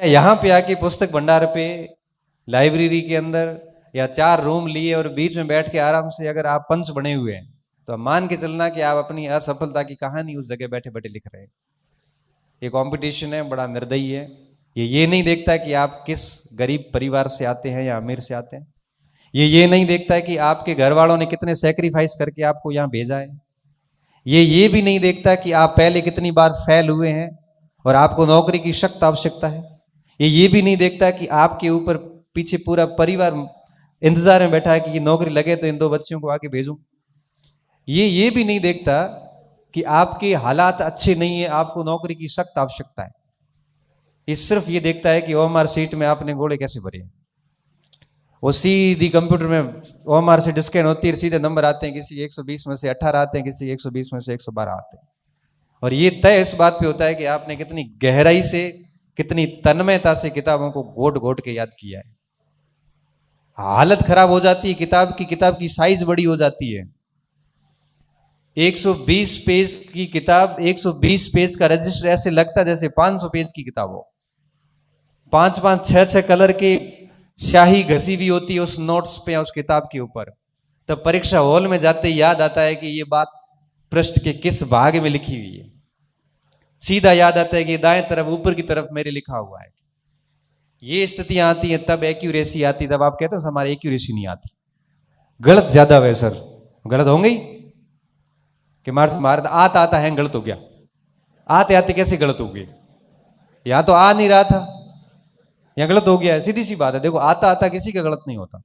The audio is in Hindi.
यहाँ पे आके पुस्तक भंडार पे, लाइब्रेरी के अंदर या 4 रूम लिए और बीच में बैठ के आराम से अगर आप पंच बने हुए हैं तो मान के चलना कि आप अपनी असफलता की कहानी उस जगह बैठे बैठे लिख रहे हैं। ये कंपटीशन है, बड़ा निर्दयी है। ये नहीं देखता कि आप किस गरीब परिवार से आते हैं या अमीर से आते हैं। ये नहीं देखता कि आपके घर वालों ने कितने सेक्रीफाइस करके आपको यहाँ भेजा है। ये भी नहीं देखता कि आप पहले कितनी बार फेल हुए हैं और आपको नौकरी की सख्त आवश्यकता है। ये भी नहीं देखता कि आपके ऊपर पीछे पूरा परिवार इंतजार में बैठा है कि ये नौकरी लगे तो इन 2 बच्चों को आगे भेजूं। ये भी नहीं देखता कि आपके हालात अच्छे नहीं है, आपको नौकरी की सख्त आवश्यकता है। ये सिर्फ ये देखता है कि ओएमआर सीट में आपने गोले कैसे भरे। वो सीधी कंप्यूटर में ओएमआर सीट स्कैन होती है, सीधे नंबर आते हैं, किसी 120 में से 18 आते हैं, किसी 120 में से 112 आते हैं। और ये तय इस बात पे होता है कि आपने कितनी गहराई से, कितनी तन्मयता से किताबों को घोट घोट के याद किया है। हालत खराब हो जाती है किताब की साइज बड़ी हो जाती है। 120 पेज की किताब, 120 पेज का रजिस्टर ऐसे लगता है जैसे 500 पेज की किताब हो। 5-5, 6-6 कलर की स्याही घसी हुई होती है उस नोट्स पे, उस किताब के ऊपर। तब परीक्षा हॉल में जाते ही याद आता है कि ये बात पृष्ठ के किस भाग में लिखी हुई है। सीधा याद आता है कि दाएं तरफ ऊपर की तरफ मेरे लिखा हुआ है। ये स्थितियां आती हैं तब एक्यूरेसी आती, तब आप कहते हो हमारी एक्यूरेसी नहीं आती, गलत ज्यादा हुए सर। गलत होंगे ही कि मार आता है गलत हो गया। आते आते कैसे गलत हो गए? यहां तो आ नहीं रहा था, यहां गलत हो गया है। सीधी सी बात है। देखो, आता किसी का गलत नहीं होता।